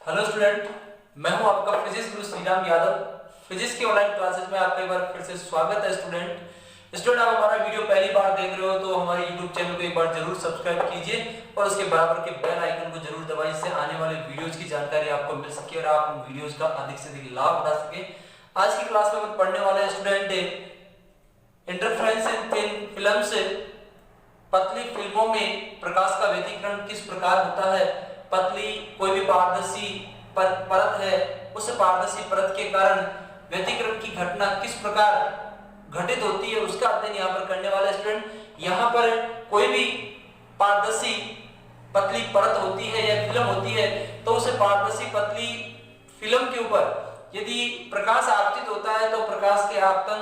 Hello student, मैं हूं आपका फिजिक्स गुरु श्रीराम यादव। फिजिक्स के ऑनलाइन क्लासेस में आपका एक बार फिर से स्वागत है। स्टूडेंट आप हमारा वीडियो पहली बार देख रहे हो तो हमारे YouTube चैनल को एक बार जरूर सब्सक्राइब कीजिए और उसके बराबर के बेल आइकन को जरूर दबाइए, जिससे आने वाले वीडियोस की जानकारी आपको मिल सके और आप उन वीडियोस का अधिक से अधिक लाभ उठा सके। आज की क्लास में हम पढ़ने वाले हैं स्टूडेंट इंटरफेरेंस इन थिन फिल्म्स। पतली फिल्मों में प्रकाश का व्यतिकरण किस प्रकार होता है। पतली कोई भी पारदर्शी परत है, उस पारदर्शी परत के कारण व्यतिकरण की घटना किस प्रकार घटित होती है, उसका अध्ययन यहाँ पर करने वाले स्टूडेंट। यहाँ पर कोई भी पारदर्शी पतली परत होती है या फिल्म होती है, तो उस पारदर्शी पतली फिल्म के ऊपर यदि प्रकाश आपतित होता है तो प्रकाश के आपतन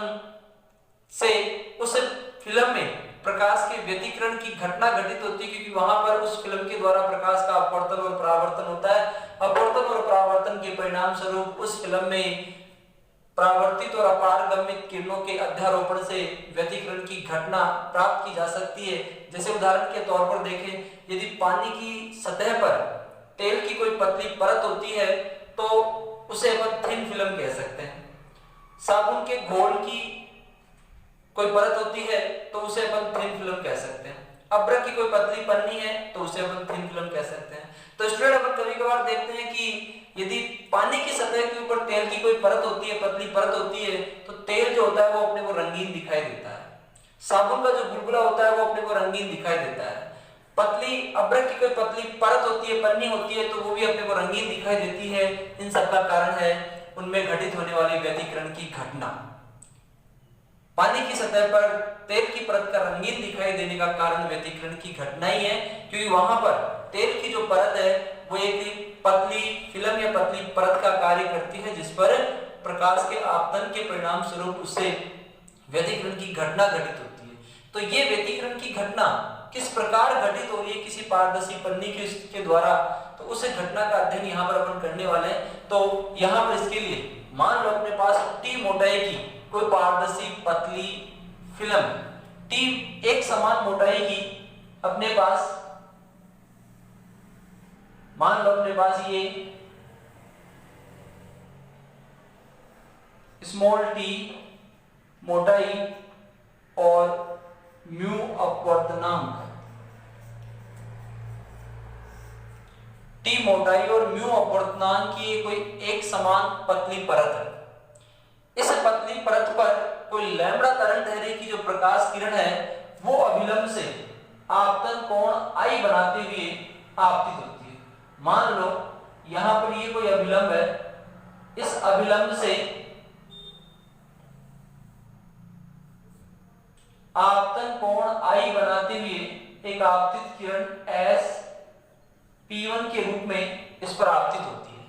से उस फिल्म में प्रकाश के व्यतिकरण की घटना घटित होती है, क्योंकि वहां पर उस फिल्म के द्वारा प्रकाश का अपवर्तन और परावर्तन होता है। अपवर्तन और परावर्तन के परिणाम स्वरूप उस फिल्म में परावर्तित और अपारगमित किरणों के अध्यारोपण से व्यतिकरण की घटना प्राप्त की जा सकती है। जैसे उदाहरण के तौर पर देखें, यदि पानी की सतह पर तेल की कोई पतली परत होती है तो उसे अपन थिन फिल्म कह सकते हैं। साबुन के घोल की कोई परत होती है तो उसे अपन थिन फिल्म कह सकते हैं। अभ्रक की कोई पतली पन्नी है तो उसे अपन थिन फिल्म कह सकते हैं। तो स्टूडेंट अपन कभी कभार देखते हैं कि यदि पानी की सतह के ऊपर तेल की कोई परत होती है, पतली परत होती है, तो तेल जो होता है वो अपने को रंगीन दिखाई देता है। साबुन का जो बुलबुला होता है वो अपने को रंगीन दिखाई देता है। पतली अभ्रक की कोई पतली परत होती है, पन्नी होती है, तो वो भी अपने को रंगीन दिखाई देती है। इन सब का कारण है उनमें घटित होने वाली व्यतिकरण की घटना। पानी की सतह पर तेल की परत का रंगीन दिखाई देने का कारण व्यतिकरण की घटना ही है, क्योंकि वहां पर तेल की जो परत है वो एक पतली फिल्म या पतली परत का कार्य करती है, जिस पर प्रकाश के आपतन के परिणाम स्वरूप उससे व्यतिकरण की घटना घटित होती है। तो ये व्यतिकरण की घटना किस प्रकार घटित हो रही है किसी पारदर्शी पन्नी के द्वारा, तो उस घटना का अध्ययन यहाँ पर अपन करने वाले हैं। तो यहाँ पर इसके लिए मान लो अपने पास टी मोटाई की कोई पारदर्शी पतली फिल्म, टी एक समान मोटाई की अपने पास, मान लो अपने पास ये स्मॉल टी मोटाई और म्यू अपवर्तनांक, टी मोटाई और म्यू अपवर्तनांक की कोई एक समान पतली परत है। इस पतली परत पर कोई लैम्ब्डा तरंगदैर्घ्य की जो प्रकाश किरण है वो अभिलंब से आपतन कोण I बनाते हुए आपतित होती है। मान लो यहां पर ये कोई अभिलंब है, इस अभिलंब से आपतन कोण I बनाते हुए एक आपतित किरण S P1 के रूप में इस पर आपतित होती है।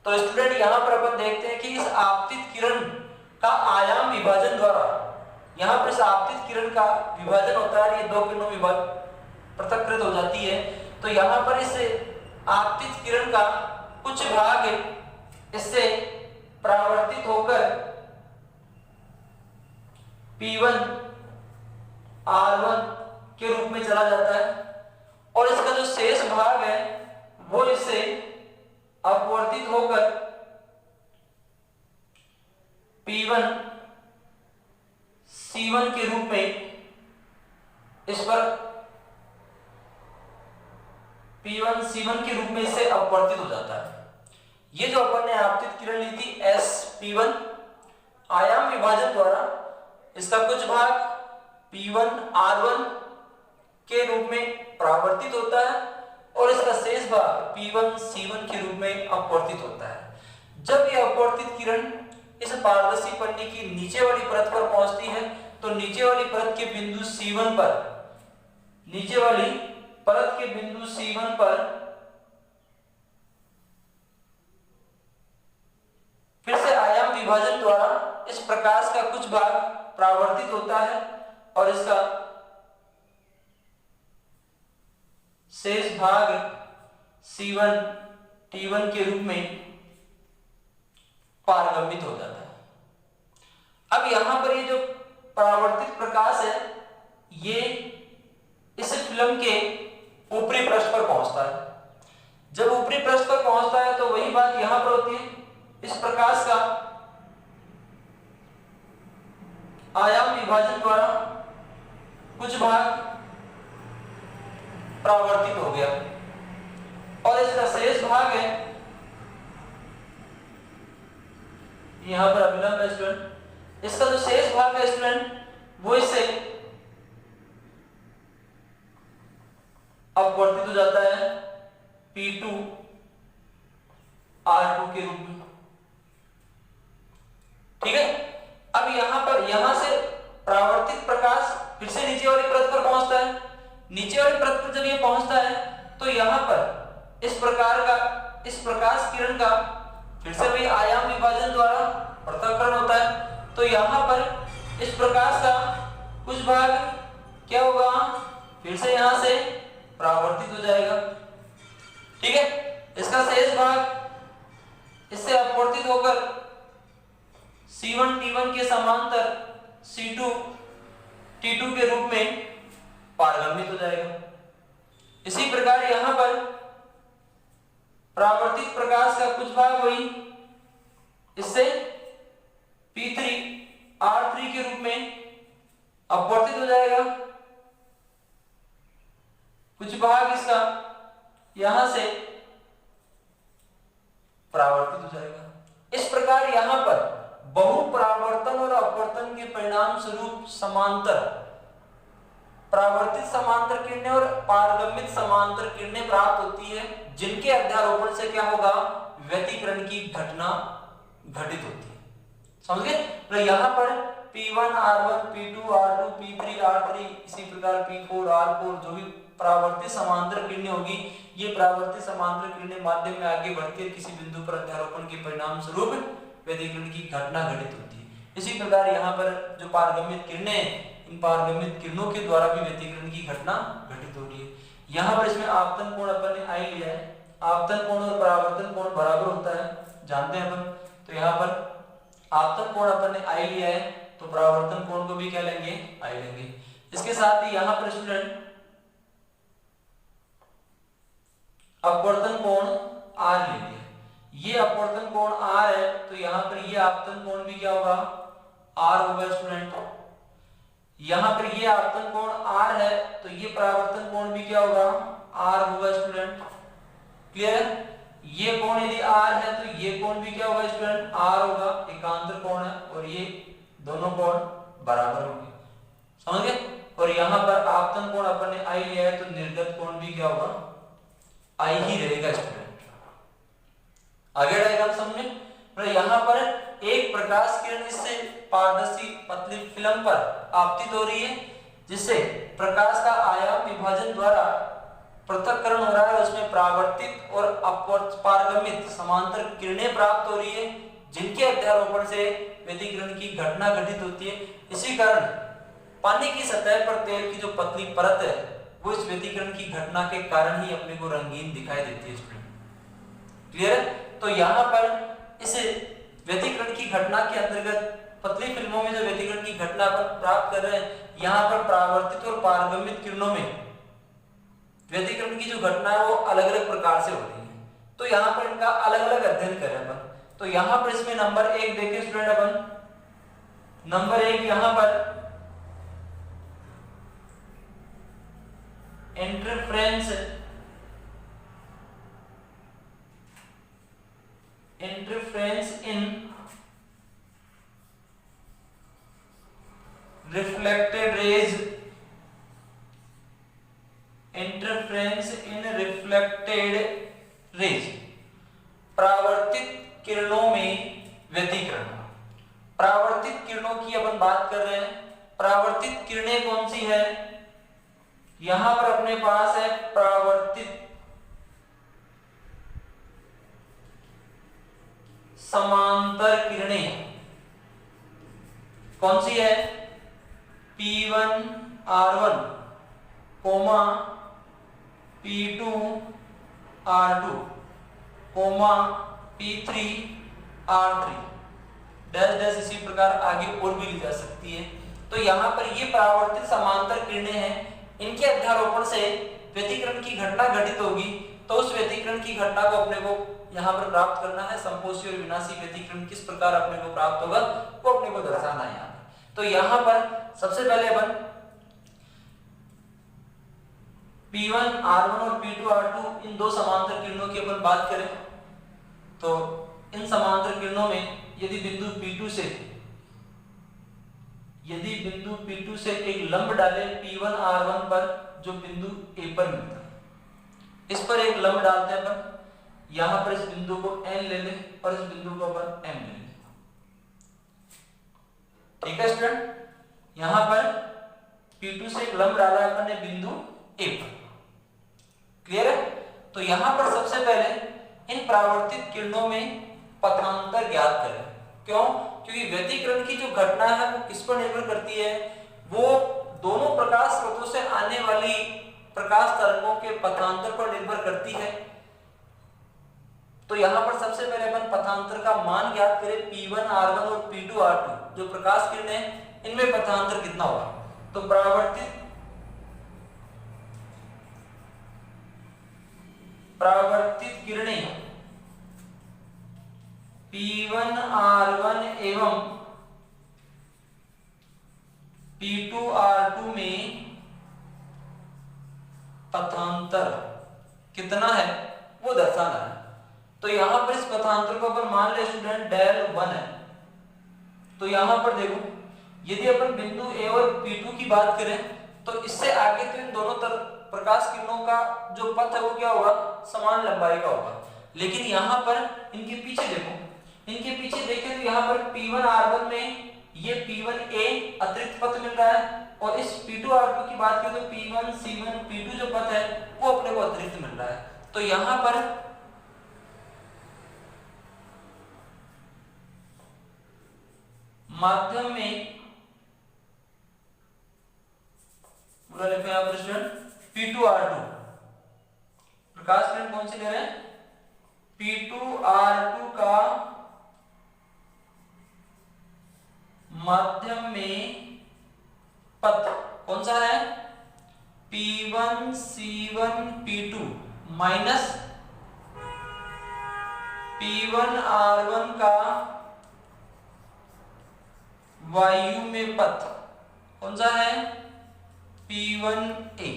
तो स्टूडेंट यहां पर अपन देखते हैं कि इस आपतित किरण का आयाम विभाजन द्वारा, यहां पर इस आपतित किरण का विभाजन होता है, ये दो किरणों में पृथक्कृत हो जाती है। तो यहां पर इस आपतित किरण का कुछ भाग इससे परावर्तित होकर P1 R1 के रूप में चला जाता है और इसका जो शेष भाग है वो इससे अपवर्तित होकर P1 C1 के रूप में इस पर P1 C1 के रूप में इससे अपवर्तित हो जाता है। ये जो अपन ने आपतित किरण ली थी S P1, आयाम विभाजन द्वारा इसका कुछ भाग P1 R1 के रूप में परावर्तित होता है और इसका शेष भाग P1 C1 के रूप में अपवर्तित होता है। जब यह अपवर्तित किरण इस पारदर्शी पन्नी की नीचे वाली परत पर पहुंचती है तो नीचे वाली परत के बिंदु C1 पर, नीचे वाली परत के बिंदु C1 पर फिर से आयाम विभाजन द्वारा इस प्रकाश का कुछ भाग परावर्तित होता है और इसका शेष भाग C1 T1 के रूप में पारगमित हो जाता है। अब यहां पर ये जो परावर्तित प्रकाश है ये इस फिल्म के ऊपरी पृष्ठ पर पहुंचता है। जब ऊपरी पृष्ठ पर पहुंचता है तो वही बात यहां पर होती है, इस प्रकाश का आयाम विभाजन द्वारा कुछ भाग परावर्तित हो गया और इसका शेष भाग है, यहां पर अभिलंब है स्टूडेंट, इसका जो शेष भाग है स्टूडेंट वो इससे अपवर्तित हो जाता है P2 R2 के रूप में। ठीक है, अब यहां से परावर्तित प्रकाश फिर से नीचे वाली परत पर पहुंचता है। नीचे वाली परत पर जब ये पहुंचता है तो यहां पर इस प्रकाश किरण का फिर से वही आयाम विभाजन द्वारा पृथक्करण होता है। तो यहां पर इस प्रकाश का कुछ भाग क्या होगा, फिर से यहां से परावर्तित हो जाएगा। ठीक है, इसका शेष भाग इससे अपवर्तित होकर C1 T1 के समांतर C2 T2 के रूप में पारगम्यित हो जाएगा। इसी प्रकार यहां पर परावर्तित प्रकाश का कुछ भाग वही इससे P3 R3 के रूप में अपवर्तित हो जाएगा, कुछ भाग इसका यहां से परावर्तित हो जाएगा। इस प्रकार यहां पर बहुपरावर्तन और अपवर्तन के परिणाम स्वरूप समांतर परावर्तित समांतर किरणें और पारगम्यित समांतर किरणें प्राप्त होती है, जिनके अध्यारोपण से क्या होगा, व्यतिकरण की घटना घटित होती है। समझ गए? तो यहां पर P1 R1 P2 R2 P3 R3 इसी प्रकार P4 R4 जो भी परावर्तित समांतर किरणें होगी, ये परावर्तित समांतर किरणें माध्यम में आगे बढ़कर किसी बिंदु पर अध्यारोपण के परिणाम स्वरूप व्यतिकरण की घटना घटित होती है। इसी प्रकार यहाँ पर जो पारगम्यित किरणें, इन पारगम्यित किरणों के द्वारा भी व्यतिकरण की घटना घटित हो रही है। यहाँ पर इसमें आपतन कोण अपन ने I लिया है, आपतन कोण और परावर्तन कोण बराबर होता है, जानते हैं अपन। तो यहाँ पर आपतन कोण अपन ने I लिया है तो परावर्तन कोण को भी क्या लेंगे, I लेंगे। इसके साथ ही यहाँ पर स्टूडेंट अपवर्तन कोण R ले लिया, ये अपवर्तन कोण R है तो यहाँ पर ये आपतन कोण भी क्या होगा, R होगा स्टूडेंट। यहाँ पर ये आपतन कोण R है तो ये परावर्तन कोण भी क्या होगा, R होगा स्टूडेंट। क्लियर? ये कोण यदि R है तो ये कोण भी क्या होगा स्टूडेंट, R होगा, एकांतर कोण है और ये दोनों कोण बराबर होंगे। समझ गए? और यहाँ पर आपतन कोण अपन ने I लिया है तो निर्गत कोण भी क्या होगा, I ही रहेगा स्टूडेंट। आगे डायग्राम समझे? तो यहाँ पर एक प्रकाश किरण इससे पारदर्शी पतली फिल्म पर आपतित हो रही है, जिससे प्रकाश का आयाम विभाजन द्वारा पृथक्करण हो रहा है, उसमें परावर्तित और पारगम्यित समांतर किरणें प्राप्त हो रही है, जिनके अध्यारोपण से व्यतिकरण की घटना घटित होती है। इसी कारण पानी की सतह पर तेल की जो पतली परत है वो इस व्यतिकरण की घटना के कारण ही अपने को रंगीन दिखाई देती है स्टूडेंट। क्लियर है? तो यहाँ पर इस व्यतिकरण की घटना के अंतर्गत पतली फिल्मों में जो व्यतिकरण की घटना अपन प्राप्त कर रहे हैं, यहाँ पर परावर्तित और पारगम्यित किरणों में व्यतिकरण की जो घटना है वो अलग अलग प्रकार से हो रही है। तो यहाँ पर इनका अलग अलग अध्ययन करें अपन। तो यहाँ पर इसमें नंबर 1 देखें स्टूडेंट अपन, नंबर 1 यहाँ पर इंटरफ्रेंस इन रिफ्लेक्टेड रेज, इंटरफ्रेंस इन रिफ्लेक्टेड रेज, परावर्तित किरणों में व्यतिकरण। परावर्तित किरणों की अपन बात कर रहे हैं। परावर्तित किरणें कौन सी है? यहां पर अपने पास है परावर्तित समांतर किरणें। कौन सी है? P1 R1 coma P2 R2 coma P3 R3 dash dash, इसी प्रकार आगे और भी ली जा सकती है। तो यहाँ पर ये परावर्तित समांतर किरणें हैं, इनके अध्यारोपण से व्यतिकरण की घटना घटित होगी, तो उस व्यतिकरण की घटना को अपने को यहाँ पर प्राप्त करना है। संपोषी और विनाशी व्यतिकरण किस प्रकार अपने को प्राप्त होगा वो अपने को दर्शाना है यहाँ पर। तो यहाँ पर सबसे पहले अपन P1 R1 और P2 R2 इन दो समांतर किरणों की अपन बात करें तो इन समांतर किरणों में यदि बिंदु P2 से एक लंब डाले P1 R1 पर जो बिंदु A पर मिलता है, इस पर एक लंब डालते हैं अपन, यहां पर इस बिंदु को N ले लें और इस बिंदु को अपन M ले लें। ठीक है स्टूडेंट, यहां पर P2 से एक लंब डाला अपन ने बिंदु A पर। क्लियर है? तो यहां पर सबसे पहले इन परावर्तित किरणों में पथांतर ज्ञात करें। क्यों? क्योंकि व्यतिकरण की जो घटना है वो किस पर निर्भर करती है, वो दोनों प्रकाश स्रोतों से आने वाली प्रकाश तरंगों के पथांतर पर निर्भर करती है। तो यहां पर सबसे पहले अपन पथांतर का मान ज्ञात करें P1 R1 और P2 R2 जो प्रकाश किरणें हैं इनमें पथांतर कितना होगा। तो परावर्तित किरणें P1 R1 एवं P2 R2 में पथांतर कितना है वो दर्शाना है। तो यहां पर इस पथांतर को अपन मान ले स्टूडेंट डेल 1 है। तो यहां पर देखो यदि अपन बिंदु A और P2 की बात करें तो इससे आगे तो इन दोनों प्रकाश किरणों का जो पथ है वो क्या होगा, समान लंबाई का होगा। लेकिन यहां पर इनके पीछे देखो, इनके पीछे देखें तो यहां पर P1 R1 में ये P1A अतिरिक्त पथ मिल रहा है और इस P2 R2 की बात करें तो P1 C1 P2 जो पथ है वो अपने को अतिरिक्त मिल रहा है। तो यहां पर माध्यम में पूरा लिखो यहां पर स्टूडेंट P2 R2 प्रकाश किरण कौन सी ले रहे हैं, P2 R2 का माध्यम में पथ कौन सा है, P1 C1 P2 minus P1 R1 का वायु में पथ कौन सा है, P1A।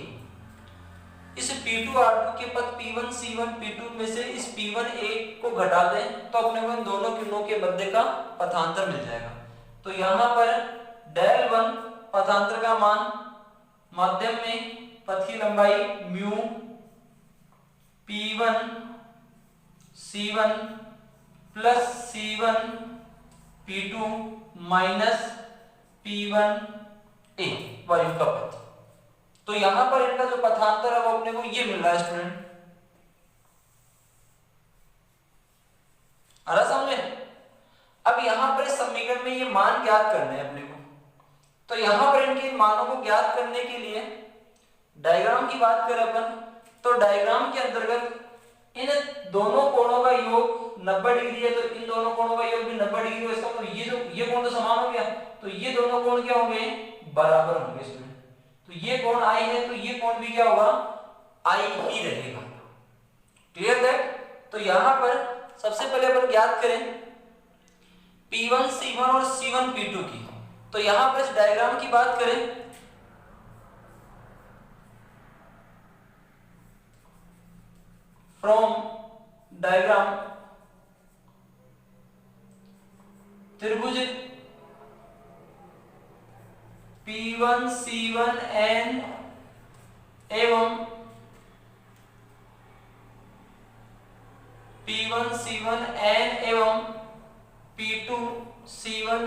इस P2 R2 के पथ P1 C1 P2 में से इस P1A को घटा दें तो अपने को इन दोनों किरणों के मध्य का पथांतर मिल जाएगा। तो यहां पर डेल 1 पथांतर का मान माध्यम में पथ की लंबाई mu P1 C1 plus C1 P2 minus P1A वायु का पथ। तो यहां पर इनका जो पथांतर है वो अपने को ये मिल रहा है स्टूडेंट, आ रहा समझ में। अब यहां पर इस समीकरण में ये मान ज्ञात करने हैं अपने को। तो यहां पर इनके मानों को ज्ञात करने के लिए डायग्राम की बात करें अपन तो डायग्राम के अंतर्गत इन दोनों कोणों का योग 90 डिग्री है, तो इन दोनों कोणों का योग भी 90 डिग्री हो। इसका मतलब ये कोण तो समान हो गया, तो ये दोनों कोण क्या होंगे, बराबर होंगे स्टूडेंट। तो ये कोण I है तो ये कोण भी क्या होगा, I ही रहेगा। Clear that. तो यहां पर सबसे पहले अपन ज्ञात करें P1 C1 और C1 P2 की। तो यहां पर इस डायग्राम की बात करें फ्रॉम डायग्राम त्रिभुज P1 C1 N एवं P1 C1 N एवं P2 C1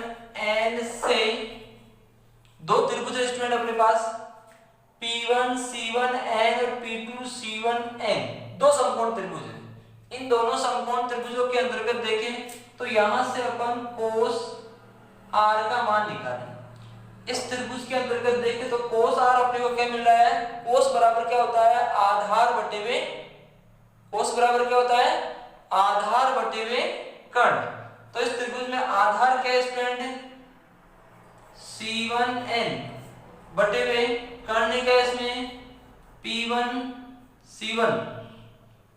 N से दो त्रिभुज स्टूडेंट अपने पास P1 C1 N और P2 C1 N, दो समकोण त्रिभुज हैं। इन दोनों समकोण त्रिभुजों के अंतर्गत देखें तो यहां से अपन कोस R का मान निकालें। इस त्रिभुज के अंतर्गत देखें तो कोस R अपने को क्या मिल रहा है, कोस बराबर क्या होता है, आधार बटे में, कोस बराबर क्या होता है, आधार बटे में कर्ण। तो इस त्रिभुज में आधार क्या स्टूडेंट है, C1N बटे में कर्ण क्या इसमें P1 C1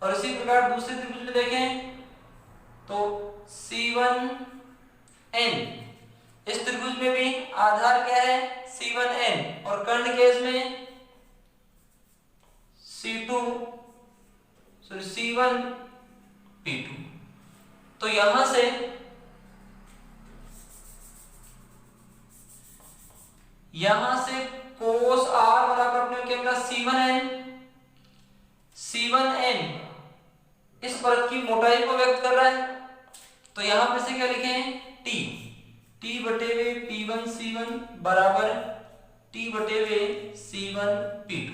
और इसी प्रकार दूसरे त्रिभुज में देखें तो C1N, इस त्रिभुज में भी आधार क्या है C1N और कर्ण के इसमें C1P2। तो यहां से cos R बराबर अपने क्या मिला C1N इस परत की मोटाई को व्यक्त कर रहा है। तो यहां पर से क्या लिखें T बटे वे P1 C1 बराबर T बटे वे C1 P2।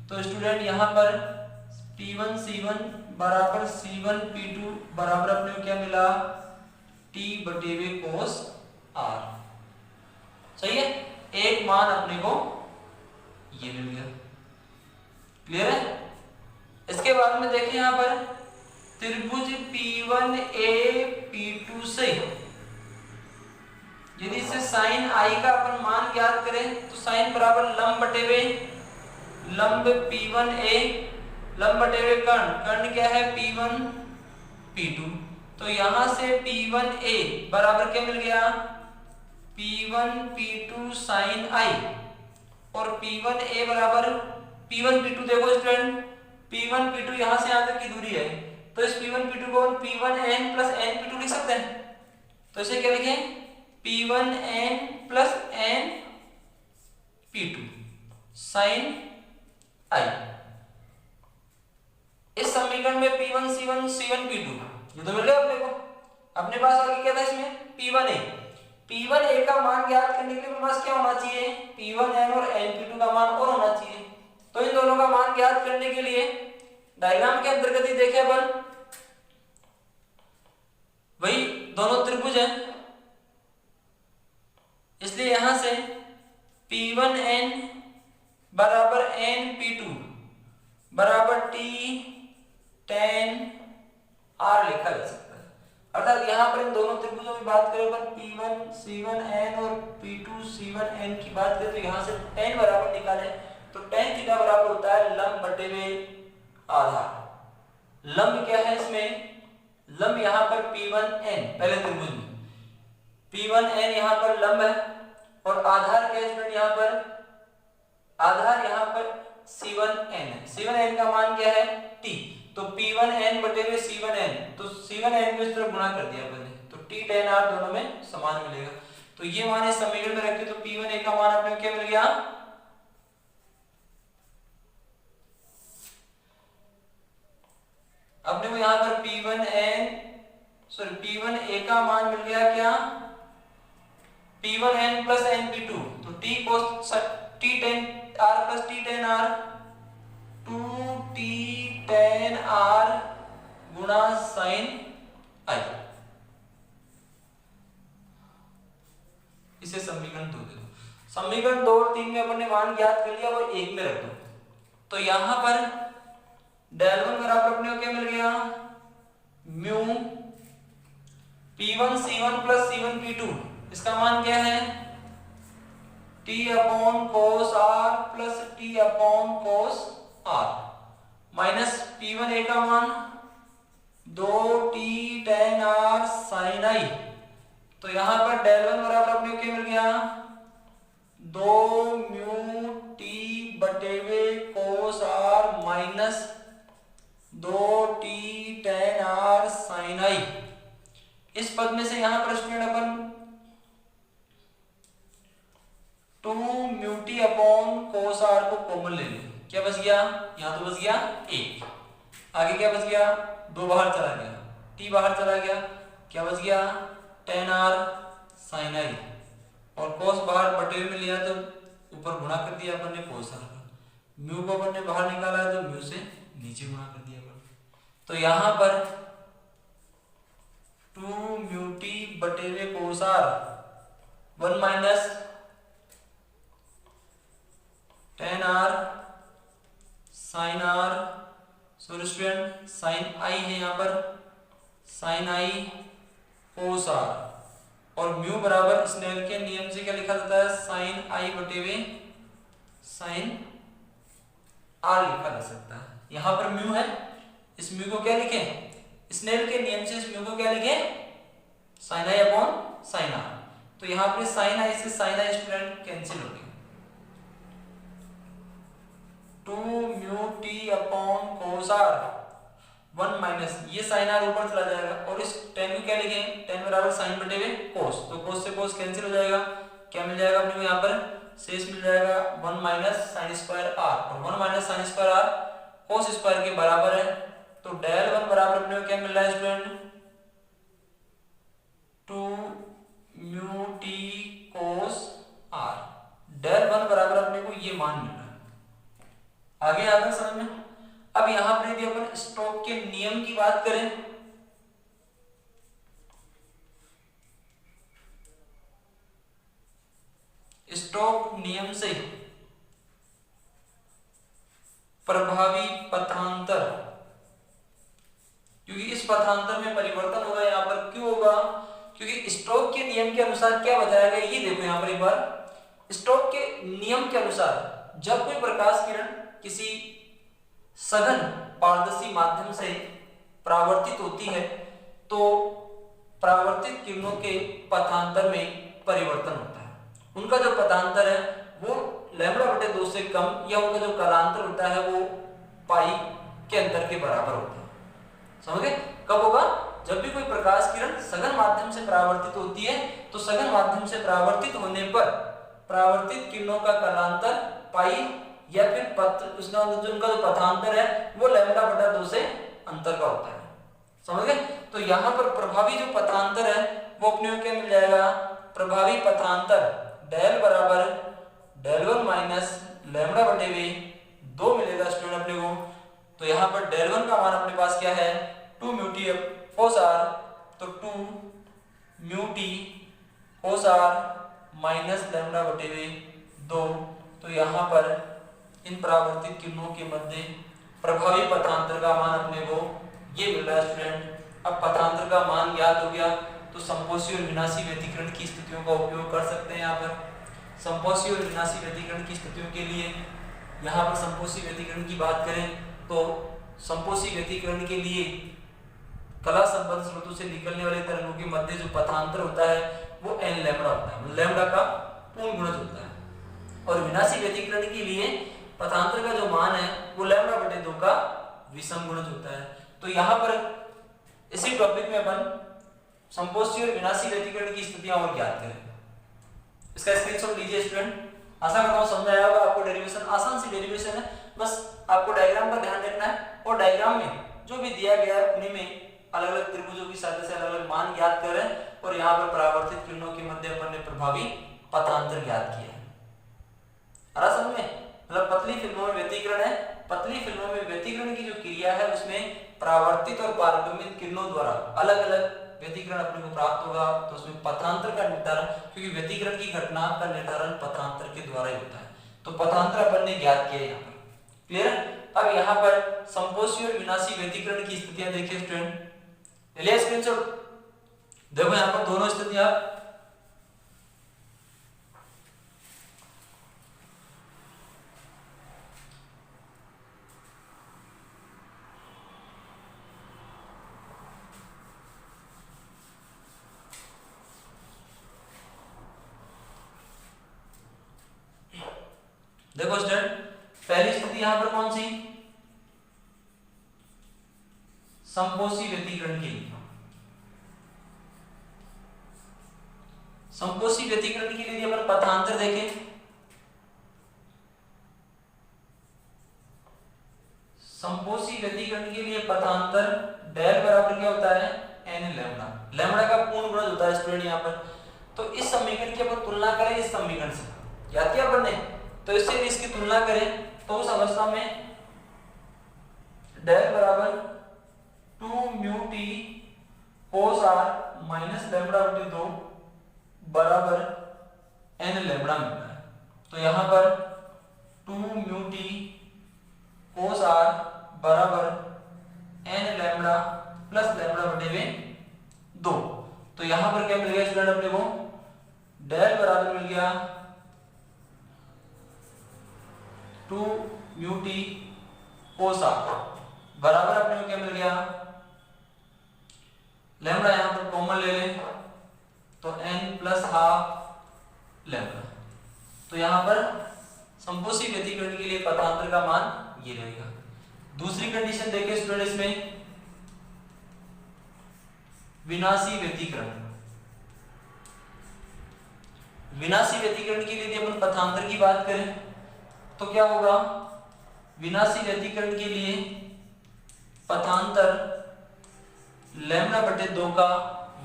तो स्टूडेंट यहां पर P1 C1 बराबर C1 P2 बराबर अपने को क्या मिला T बटे वे cos R। सही है, एक मान अपने को ये मिल गया। क्लियर है। इसके बाद में देखिए यहां पर त्रिभुज P1A P2 से यदि इसे साइन आई का अपन मान ज्ञात करें तो साइन बराबर लंब बटे वे लंब P1A, लंब बटे वे कर्ण क्या है P1 P2। तो यहां से P1A बराबर क्या मिल गया P1 P2 साइन आई और P1A बराबर P1 P2। देखो स्टूडेंट P1 P2 यहां से यहां तक की दूरी है, तो इस P1 P2 को P1N प्लस N P2 लिख सकते हैं। तो इसे क्या लिखें P1N plus N P2 sign आई। इस समीकरण में P1 C1 C1 P2 ये तो मिल गया अपने को। अपने पास आगे क्या था इसमें P1A, P1A का मान ज्ञात करने के लिए मेरे पास क्या होना चाहिए P1N और N P2 का मान और होना चाहिए। तो इन दोनों का मान ज्ञात करने के लिए डायग्राम के अंतर्गत ही देखे अपन, वही दोनों त्रिभुज हैं, इसलिए यहां से P1N बराबर N P2 बराबर T tan R लिखा जा सकता है। अर्थात यहां पर इन दोनों त्रिभुजों की बात करें अपन P1 C1N और P2 C1N की बात करें तो यहां से tan बराबर निकालें तो tan थीटा बराबर होता है लंब बटे वे आधार। लंब क्या है इसमें, लंब यहां पर P1N पहले त्रिभुज में P1N यहां पर लंब है और आधार क्या है यहां पर, आधार यहां पर C1N है। C1N का मान क्या है T, तो P1N बटे में C1N, तो C1N को इस तरफ गुणा कर दिया अपन ने, तो T tan R दोनों में समान मिलेगा। तो ये मान इस समीकरण में रखते तो P1A का मान अपने क्या मिल गया अपने को यहां पर P1A का मान मिल गया क्या P1N प्लस NP2, तो T cos T tan R plus T tan R 2T tan R गुणा sin I। इसे समीकरण 2 दे दो। समीकरण 2 और 3 में अपन ने मान ज्ञात कर लिया, वो 1 में रख दो। तो यहां पर डेल वन बराबर अपने को क्या मिल गया mu P1 C1 plus C1 P2, इसका मान क्या है T upon cos R plus T upon cos R minus P1A का मान 2T tan R sin I। तो यहां पर डेल वन बराबर अपने को क्या मिल गया 2 म्यू T बटे वे cos R minus 2T tan R sin I। इस पद में से यहां पर स्टूडेंट अपन 2 mu T upon cos R को कॉमन ले लें, क्या बच गया यहां तो बच गया 1, आगे क्या बच गया 2 बाहर चला गया, T बाहर चला गया, क्या बच गया tan R sin I और cos बाहर बटे में लिया तो ऊपर गुणा कर दिया अपन ने cos R का, म्यू को अपन ने बाहर निकाला है तो म्यू से नीचे गुणा कर दिया अपन। तो यहां पर 2 म्यू T बटे में cos R 1 minus tan R sin R, sorry student sin I है यहाँ पर sin I cos R और म्यू बराबर स्नेल के नियम से क्या लिखा जाता है sin I बटे में sin R लिखा जा सकता है। यहाँ पर म्यू है इस म्यू को क्या लिखें, स्नेल के नियम से इस म्यू को क्या लिखें, sin i upon sin r। तो यहाँ पे sin i से sin i स्टूडेंट कैंसिल हो गए, 2 mu t upon cos r 1 minus ये sin r ऊपर चला जाएगा और इस tan को क्या लिखें, tan बराबर sin बटे में cos, तो cos से cos कैंसिल हो जाएगा, क्या मिल जाएगा अपने को यहाँ पर शेष मिल जाएगा 1 माइनस sin स्क्वायर r, और 1 minus sin square r cos square के बराबर है। तो डेल 1 बराबर अपने को क्या मिल रहा है student, 2 mu t cos r, del 1 बराबर अपने को ये मान मिल रहा है। आगे आता है समझ में। अब यहां पर यदि अपन स्टोक्स के नियम की बात करें, स्टोक्स नियम से प्रभावी पथांतर, क्योंकि इस पथांतर में परिवर्तन होगा यहाँ पर, क्यों होगा, क्योंकि स्टोक्स के नियम के अनुसार क्या बताया गया, ये देखो यहाँ पर एक बार, स्टोक्स के नियम के अनुसार जब कोई प्रकाश किरण किसी सघन पारदर्शी माध्यम से परावर्तित होती है तो परावर्तित किरणों के पथांतर में परिवर्तन होता है। उनका जो पथांतर है वो लैम्बडा बटे 2 से कम, या उनका जो कालांतर होता है वो पाई के अंतर के बराबर होता है। समझ गए। कब होगा, जब भी कोई प्रकाश किरण सघन माध्यम से परावर्तित होती है तो सघन माध्यम से परावर्तित होने पर परावर्तित किरणों का कालांतर पाई या फिर उसका जो उनका जो पथांतर है वो लैम्बडा बटा 2 से अंतर का होता है। समझ गए। तो यहाँ पर प्रभावी जो पथांतर है वो अपने को क्या मिल जाएगा, प्रभावी पथांतर डेल बराबर डेल 1 माइनस लैम्बडा बटे में 2 मिलेगा स्टूडेंट अपने को। तो यहाँ पर डेल 1 का मान अपने पास क्या है, 2 म्यू टी cos r, तो 2 mu T cos r minus lambda बटे में 2। तो यहाँ पर इन परावर्तित किरणों के मध्य प्रभावी पथांतर का मान अपने को ये मिल रहा है स्टूडेंट। अब पथांतर का मान याद हो गया तो संपोषी और विनाशी व्यतिकरण की स्थितियों का उपयोग कर सकते हैं। यहाँ पर संपोषी और विनाशी व्यतिकरण की स्थितियों के लिए यहाँ पर संपोषी व्यतिकरण की बात करें तो संपोषी व्यतिकरण के लिए कला संबंध स्रोतों से निकलने वाले तरंगों के मध्य जो पथांतर होता है वो n लैम्बडा होता है, लैम्बडा का पूर्ण गुणज होता है। और विनाशी व्यतिकरण के लिए पथांतर का जो मान है वो लैम्बडा बटे 2 का विषम गुणज होता है। तो यहाँ पर इसी टॉपिक में अपन संपोषी और विनाशी व्यतिकरण की स्थितियां और ज्ञात करें। इसका स्क्रीनशॉट लीजिए स्टूडेंट। आशा करता हूं समझ आया होगा आपको। डेरिवेशन आसान सी डेरिवेशन है, बस आपको डायग्राम का ध्यान रखना है और डायग्राम में जो भी दिया गया है उन्हीं में अलग अलग त्रिभुजों की सहायता से अलग अलग मान ज्ञात कर रहे हैं और यहाँ पर परावर्तित किरणों के मध्य अपन ने प्रभावी पथांतर ज्ञात किया है। आ रहा समझ में। मतलब पतली फिल्मों में व्यतिकरण है, पतली फिल्मों में व्यतिकरण की जो क्रिया है उसमें परावर्तित और पारगमित किरणों द्वारा अलग अलग व्यतिकरण अपने को प्राप्त होगा। तो उसमें पथांतर का निर्धारण, क्योंकि व्यतिकरण की घटना का निर्धारण पथांतर के द्वारा ही होता है, तो पथांतर अपन ने ज्ञात किया यहाँ पर। क्लियर। अब यहाँ पर संपोषी और विनाशी व्यतिकरण की स्थितियां देखिए स्टूडेंट। ले स्क्रीनशॉट। देखो यहाँ पर दोनों स्थितियां, देखो स्टूडेंट पहली स्थिति यहां पर कौन सी, संपोषी व्यतिकरण के लिए। संपोषी व्यतिकरण के लिए यदि अपन पथांतर देखें, संपोषी व्यतिकरण के लिए पथांतर डेल बराबर क्या होता है, n लैम्बडा। लैम्बडा का पूर्ण गुणज होता है स्टूडेंट यहाँ पर। तो इस समीकरण की अपन तुलना करें इस समीकरण से, याद किया अपन ने, तो इससे भी इसकी तुलना करें तो उस अवस्था में डेल बराबर 2 mu T cos r minus lambda बटे 2 बराबर n लैम्बडा मिलता है। तो यहाँ पर 2 म्यू टी cos r बराबर n लैम्बडा प्लस लैम्बडा बटे में 2। तो यहाँ पर क्या मिल गया स्टूडेंट अपने को, डेल बराबर मिल गया 2 म्यू टी cos r बराबर अपने को क्या मिल गया, लैम्डा यहां पर कॉमन ले लें तो n प्लस हाफ लैम्डा। तो यहां पर संपोषी व्यतिकरण के लिए पथांतर का मान ये रहेगा। दूसरी कंडीशन देखिए स्टूडेंट, इसमें विनाशी व्यतिकरण। विनाशी व्यतिकरण के लिए यदि अपन पथांतर की बात करें तो क्या होगा, विनाशी व्यतिकरण के लिए पथांतर लैम्डा बटे 2 का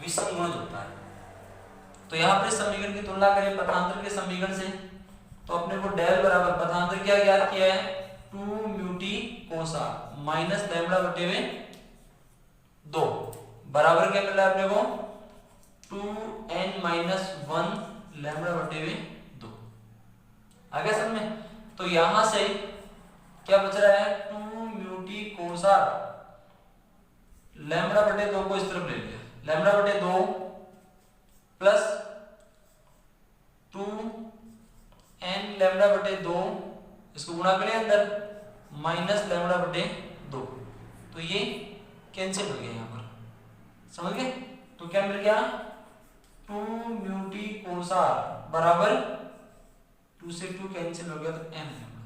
विषम गुणज होता है। तो यहां पर समीकरण की तुलना करें पथांतर के समीकरण से तो अपने को डेल बराबर पथांतर क्या ज्ञात किया है, 2 mu T cos are minus lambda बटे में 2 बराबर क्या मिल रहा है अपने को, 2n माइनस 1 लैम्डा बटे में 2। आ गया समझ में। तो यहां से क्या बच रहा है, 2 mu T cos are, lambda बटे 2 को इस तरफ ले लिया, लैम्डा बटे 2 प्लस 2n लैम्डा बटे 2, इसको गुणा करें अंदर, माइनस लैम्डा बटे 2। तो ये कैंसिल हो गया यहां पर, समझ गए। तो क्या मिल गया, 2 म्यू टी कोस आर बराबर 2 से 2 कैंसिल हो गया तो n लैम्डा।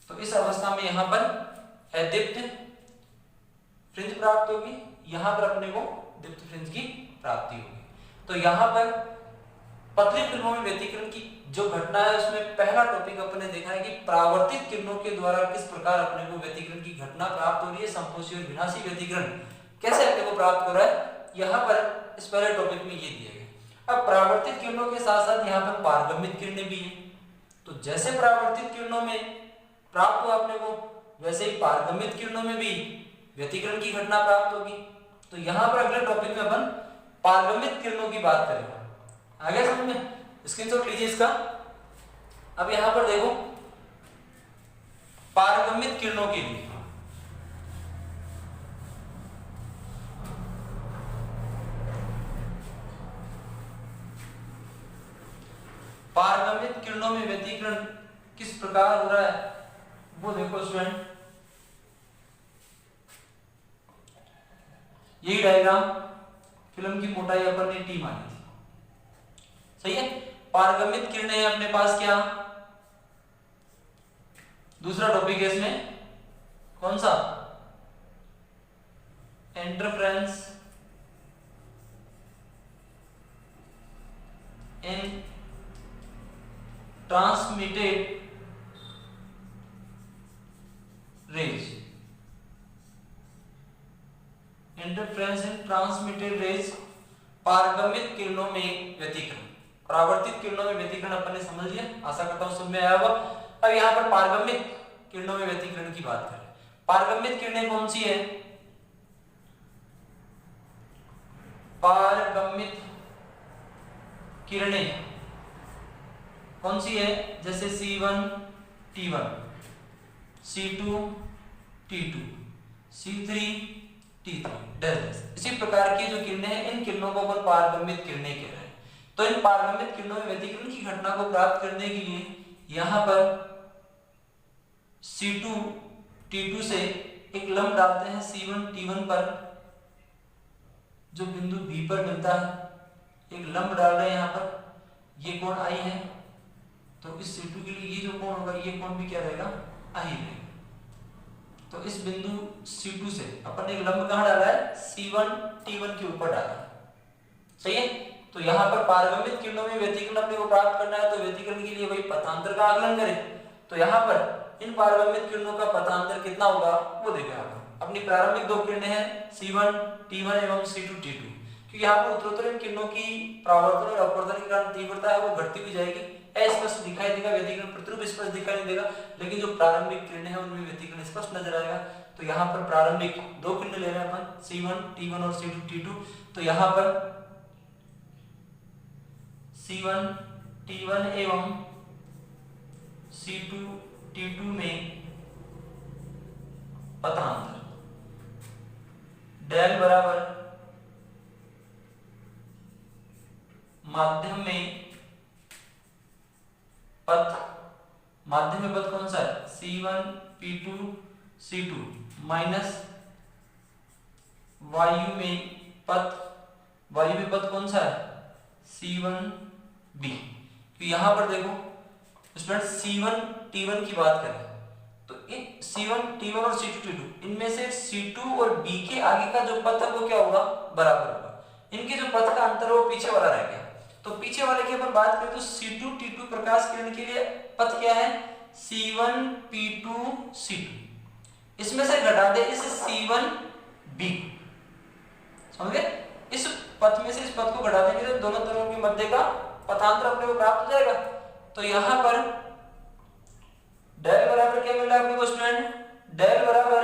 तो इस अवस्था में यहां पर अदीप्त फ्रिंज प्राप्त होगी, यहां पर अपने को दीप्त फ्रिंज की प्राप्ति होगी। तो यहां पर पतली फिल्मों में व्यतिकरण की जो घटना है उसमें पहला टॉपिक अपने देखा है कि परावर्तित किरणों के द्वारा किस प्रकार अपने को व्यतिकरण की घटना प्राप्त हो रही है, संपोषी और विनाशी व्यतिकरण कैसे अपने को प्राप्त हो रहा है, यहां पर इस पहले टॉपिक में ये दिया गया। अब परावर्तित किरणों के साथ साथ यहां पर पारगम्यित किरणें भी हैं। तो जैसे परावर्तित किरणों में प्राप्त हुआ अपने को, वैसे ही पारगम्यित किरणों में भी व्यतिकरण की घटना प्राप्त होगी। तो यहां पर अगले टॉपिक में अपन पारगम्यित किरणों की बात करेंगे। आ गया समझ में, स्क्रीनशॉट लीजिए इसका। अब यहां पर देखो, पारगम्यित किरणों के लिए पारगम्यित किरणों में व्यतिकरण किस प्रकार हो रहा है वो देखो स्टूडेंट। यही डायग्राम, फिल्म की मोटाई अपन ने टी मानी थी, सही है। पारगम्यित किरणें अपने पास क्या, दूसरा टॉपिक है इसमें कौन सा, interference in transmitted rays, interference in transmitted rays, पारगम्यित किरणों में व्यतिकरण। परावर्तित किरणों में व्यतिकरण अपन ने समझ लिया, आशा करता हूं समझ में आया होगा। अब यहां पर पारगम्यित किरणों में व्यतिकरण की बात करें। पारगम्यित किरणें कौन सी है, पारगम्यित किरणें कौन सी है, जैसे C1 T1, C2 T2, C3 T3 dash. इसी प्रकार की जो किरणें हैं, इन किरणों को अपन पारगम्यित किरणें कह रहे हैं। तो इन पारगम्यित किरणों में व्यतिकरण की घटना को प्राप्त करने के लिए यहां पर C2 T2 से एक लंब डालते हैं C1 T1 पर, जो बिंदु B पर मिलता है, एक लंब डाल रहे हैं यहां पर, ये कोण I है। तो इस C2 के लिए ये जो कोण होगा, ये कोण भी क्या रहेगा, I रहेगा। तो इस बिंदु C2 से अपन एक लंब कहां डाला है, C1 T1 के ऊपर डाला है, सही है। तो यहां पर पारगम्यित किरणों में व्यतिकरण अपने को प्राप्त करना है, तो व्यतिकरण के लिए वही पथांतर का आकलन करें। तो यहां पर इन पारगम्यित किरणों का पथांतर कितना होगा वो देखो। यहां पर अपनी प्रारंभिक दो किरणें हैं C1 T1 एवं C2 T2, क्योंकि यहां पर उत्तरोत्तर इन किरणों की परावर्तन और अपवर्तन के कारण तीव्रता है वो घटती हुई जाएगी। अस्पष्ट दिखाई देगा व्यतिकरण, प्रतिरूप स्पष्ट दिखाई नहीं देगा, लेकिन जो प्रारंभिक किरणें हैं उनमें व्यतिकरण स्पष्ट नजर आएगा। तो यहाँ पर प्रारंभिक दो किरणें ले रहे हैं अपन, C1 T1 और C2 T2। तो यहाँ पर C1 T1 एवं C2 T2 में पथांतर डेल बराबर माध्यम में पथ, माध्यम में पथ कौन सा है, C1 P2 C2 माइनस वायु में पथ कौन सा है C1b। तो यहां पर देखो स्टूडेंट C1 T1 की बात करें तो इन C1 T1 और C2 T2 इनमें से C2 और B के आगे का जो पथ है वो क्या होगा बराबर होगा। इनके जो पथ का अंतर है वो पीछे वाला रह गया। तो पीछे वाले की अपन बात करें तो C2 T2 प्रकाश किरण के लिए पथ क्या है C1 P2 C2। इसमें से घटा दे इस C1 B समझ गए। इस पथ में से इस पथ को घटा देंगे तो दोनों तरफों के मध्य का पथांतर अपने को प्राप्त हो जाएगा। तो यहां पर डेल बराबर क्या मिल रहा है अपने को स्टूडेंट डेल बराबर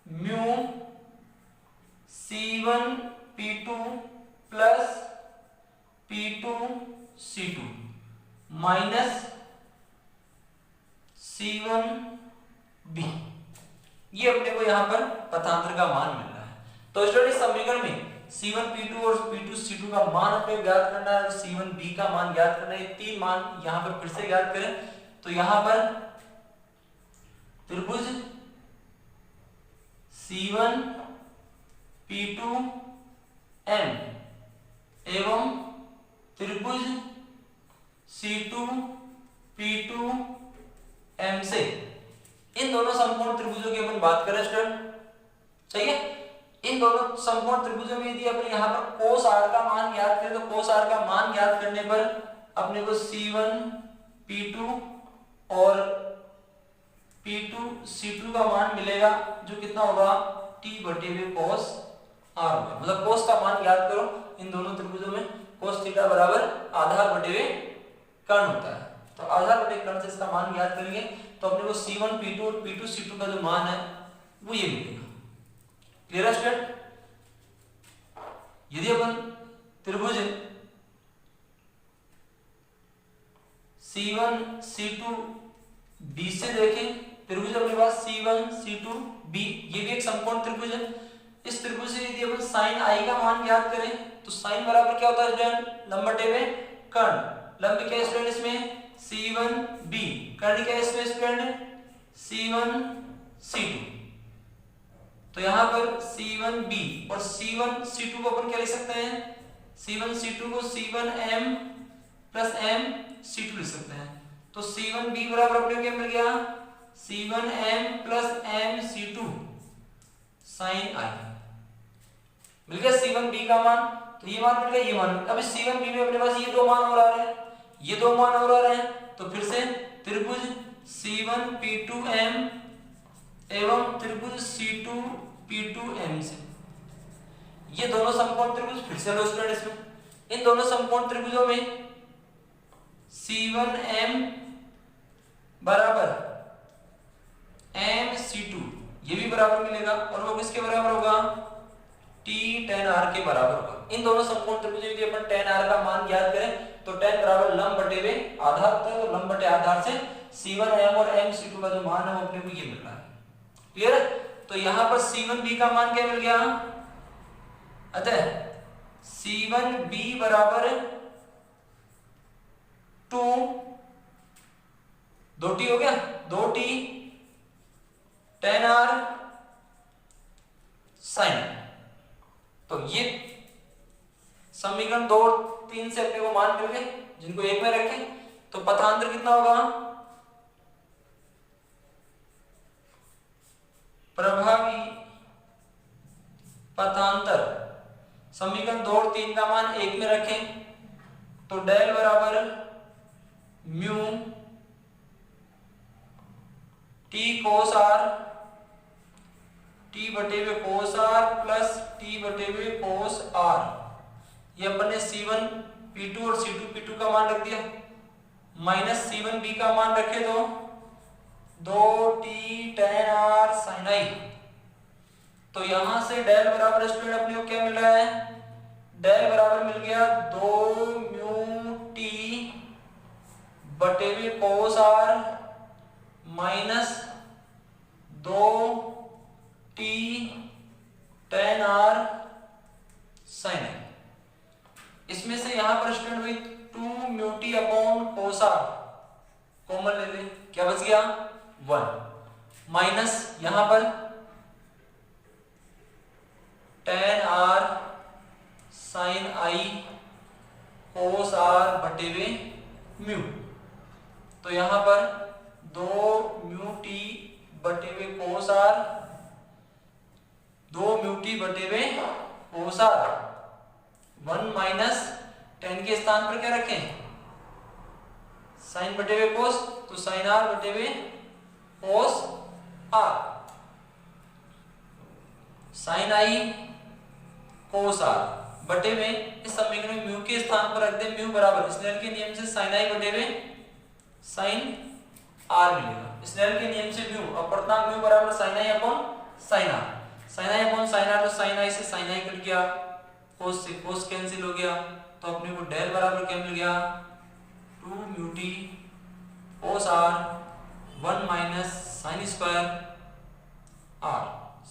mu C1 P2 plus P2 C2 minus C1 B। ये अपने को यहां पर पथांतर का मान मिल रहा है। तो स्टूडेंट इस समीकरण में C1 P2 और P2 C2 का मान अपने को ज्ञात करना है, C1 B का मान ज्ञात करना है। ये तीन मान यहां पर फिर से ज्ञात करें तो यहां पर त्रिभुज C1 P2 M एवं त्रिभुज C2 P2 M से इन दोनों समकोण त्रिभुजों की अपन बात करें स्टूडेंट सही है। इन दोनों समकोण त्रिभुजों में यदि अपन यहां पर cos r का मान ज्ञात करें तो cos r का मान ज्ञात करने पर अपने को C1 P2 और P2 C2 का मान मिलेगा जो कितना होगा t बटे में cos r होगा। मतलब cos का मान ज्ञात करो इन दोनों त्रिभुजों में cos थीटा बराबर आधार बटे में कर्ण होता है। तो आधार बटे कर्ण से इसका मान ज्ञात करेंगे तो अपने को C1 P2 और P2 C2 का जो मान है वो ये मिलेगा। क्लियर है स्टूडेंट। यदि अपन त्रिभुज C1 C2 B से देखें त्रिभुज अपने पास C1 C2 B ये भी एक समकोण त्रिभुज है। इस त्रिभुज से यदि अपन sin i का मान ज्ञात करें तो sin बराबर क्या होता है स्टूडेंट लंब बटे में कर्ण। लंब क्या है स्टूडेंट इसमें C1 B कर्ण क्या है इसमें स्टूडेंट C1 C2। तो यहां पर C1 B और C1 C2 को अपन क्या लिख सकते हैं C1 C2 को C1 M plus M C2 लिख सकते हैं। तो C1 B बराबर अपने को क्या मिल गया C1 M plus M C2 sin i मिल गया C1 B का मान। तो ये मान मिल गया ये मान। अब इस C1 B में अपने पास ये दो मान और आ रहे हैं ये दो मान और आ रहे हैं। तो फिर से त्रिभुज C1 P2 M एवं त्रिभुज C2 P2 M से ये दोनों समकोण त्रिभुज फिर से लो स्टूडेंट। इसमें इन दोनों समकोण त्रिभुजों में C1 M बराबर M C2 ये भी बराबर मिलेगा और वो किसके बराबर होगा T tan r के बराबर होगा। इन दोनों समकोण त्रिभुजों यदि अपन tan r का मान ज्ञात करें तो tan बराबर लंब बटे में आधार होता है। तो लंब बटे आधार से C1 M और M C2 का जो मान है वो अपने को ये मिल रहा है। क्लियर है। तो यहां पर C1 B का मान क्या मिल गया अतः C1 B बराबर 2t हो गया 2t tan r sin। तो ये समीकरण 2 और 3 से अपने को मान मिल गए जिनको एक में रखें तो पथांतर कितना होगा प्रभावी पथांतर समीकरण 2 और 3 का मान एक में रखें तो डेल बराबर mu t cos r t बटे में cos r प्लस t बटे में cos r। ये अपन ने C1 P2 और C2 P2 का मान रख दिया माइनस C1 B का मान रखे तो 2t tan r sin i। तो यहां से डेल बराबर स्टूडेंट अपने को क्या मिल रहा है डेल बराबर मिल गया 2 म्यू t बटे में cos r minus 2t tan r sin i। इसमें से यहां पर स्टूडेंट हुई 2 mu t upon cos r common ले ले क्या बच गया 1। माइनस यहां पर tan r sin i cos r बटे हुए म्यू। तो यहां पर 2 म्यू टी बटे हुए cos r, 2 म्यू टी बटे हुए cos r, 1 माइनस tan के स्थान पर क्या रखें sin बटे हुए cos, तो sin r बटे हुए cos r, sin i cos r बटे में इस समीकरण में म्यू के स्थान पर रख दे म्यू बराबर स्नेल के नियम से sin i बटे में sin r मिलेगा। स्नेल के नियम से म्यू अपूर्णांक म्यू बराबर sin i upon sin r, sin i upon sin r, तो sin i से sin i कट गया, cos से cos कैंसिल हो गया, तो अपने को डेल बराबर क्या मिल गया 2 mu T cos r 1 minus sin square r,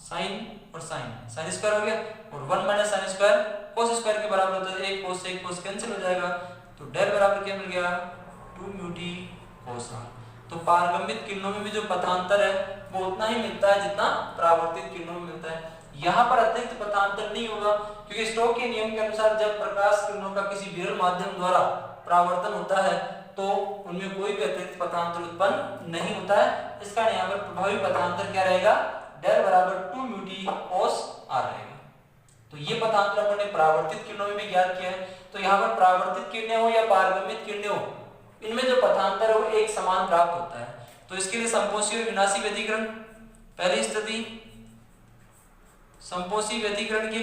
sin और sin स्क्वायर हो गया और 1 minus sin square cos square के बराबर होता है, एक cos से एक cos कैंसिल हो जाएगा, तो डेल बराबर क्या मिल गया 2 म्यू टी cos r। तो पारगम्यित किरणों में भी जो पथांतर है वो उतना ही मिलता है जितना परावर्तित किरणों में मिलता है। यहाँ पर अतिरिक्त पथांतर नहीं होगा क्योंकि स्टोक्स के नियम के अनुसार जब प्रकाश किरणों का किसी विरल माध्यम द्वारा परावर्तन होता है तो उनमें कोई भी अतिरिक्त पथांतर उत्पन्न नहीं होता है। इसका यहाँ पर प्रभावी पथांतर क्या रहेगा डेल बराबर 2 म्यू टी cos r रहेगा। तो ये पथांतर अपन ने परावर्तित किरणों में भी ज्ञात किया है। तो यहाँ पर परावर्तित किरणें हो या पारगम्यित किरणें हो, इनमें जो पथांतर है वो एक समान प्राप्त होता है। तो इसके लिए संपोषी और विनाशी व्यतिकरण, पहली स्थिति संपोषी व्यतिकरण के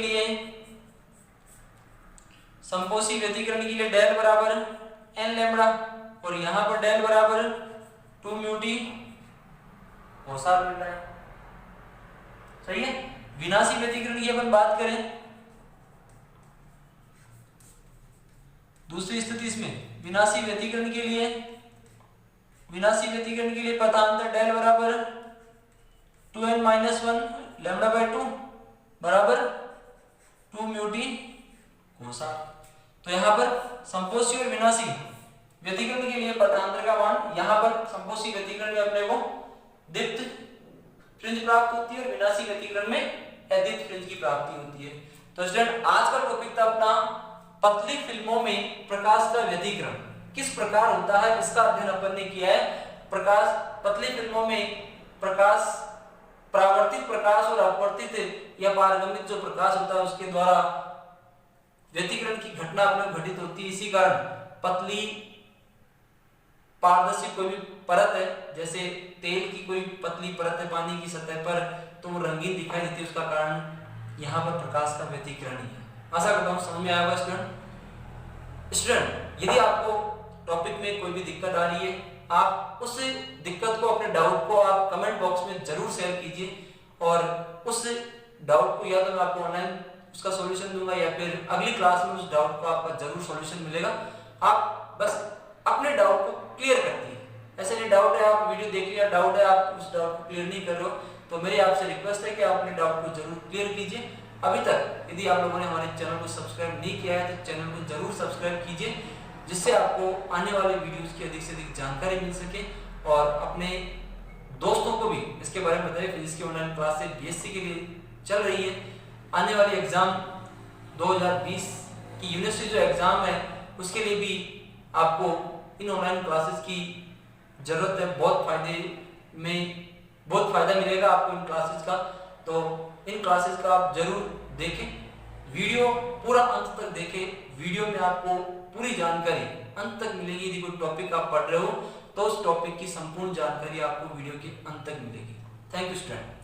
लिए डेल बराबर n लैम्बडा और यहाँ पर डेल बराबर 2 म्यू टी cos r मिल रहा है, सही है। विनाशी व्यतिकरण की अपन बात करें, दूसरी स्थिति इसमें विनाशी व्यतिकरण के लिए पथांतर डेल बराबर 2n माइनस 1 लैम्बडा बाय 2 बराबर 2 म्यू टी cos r। तो यहाँ पर संपोषी और विनाशी व्यतिकरण के लिए पथांतर का मान, यहाँ पर संपोषी व्यतिकरण में अपने को दीप्त फ्रिंज प्राप्त होती है और विनाशी व्यतिकरण में अदीप्त फ्रिंज की प्राप्ति होती है। तो स्टूडेंट आज का टॉपिक था अपना पतली फिल्मों में प्रकाश का व्यतिकरण किस प्रकार होता है, इसका अध्ययन अपन ने किया है। प्रकाश पतली फिल्मों में प्रकाश परावर्तित प्रकाश और अपवर्तित या पारगम्यित जो प्रकाश होता है उसके द्वारा व्यतिकरण की घटना अपने घटित होती है। इसी कारण पतली पारदर्शी कोई भी परत है, जैसे तेल की कोई पतली परत है पानी की सतह पर, तो वो रंगीन दिखाई देती है, उसका कारण यहाँ पर प्रकाश का व्यतिकरण ही है। आशा करता हूँ समझ में आया होगा स्टूडेंट। यदि आपको टॉपिक में कोई भी दिक्कत आ रही है, आप उस दिक्कत को, अपने डाउट को आप कमेंट बॉक्स में जरूर शेयर कीजिए और उस डाउट को या तो मैं आपको ऑनलाइन उसका सॉल्यूशन दूंगा या फिर अगली क्लास में उस डाउट का आपका जरूर सॉल्यूशन मिलेगा। आप बस अपने डाउट को क्लियर कर दिए। ऐसे नहीं डाउट है आप वीडियो देख लिया, डाउट है आप उस डाउट को क्लियर नहीं कर रहे हो, तो मेरी आपसे रिक्वेस्ट है कि आप अपने डाउट को जरूर क्लियर कीजिए। अभी तक यदि आप लोगों ने हमारे चैनल को सब्सक्राइब नहीं किया है तो चैनल को जरूर सब्सक्राइब कीजिए, जिससे आपको आने वाले वीडियोस की अधिक से अधिक जानकारी मिल सके और अपने दोस्तों को भी इसके बारे में बताइए। फिजिक्स की ऑनलाइन क्लासेस बीएससी के लिए चल रही है। आने वाले एग्जाम 2020 की यूनिवर्सिटी जो एग्जाम है उसके लिए भी आपको इन ऑनलाइन क्लासेस की जरूरत है। बहुत फायदा मिलेगा आपको इन क्लासेस का, तो इन क्लासेस का आप जरूर देखें, वीडियो पूरा अंत तक देखें। वीडियो में आपको पूरी जानकारी अंत तक मिलेगी। यदि कोई टॉपिक आप पढ़ रहे हो तो उस टॉपिक की संपूर्ण जानकारी आपको वीडियो के अंत तक मिलेगी। Thank you student.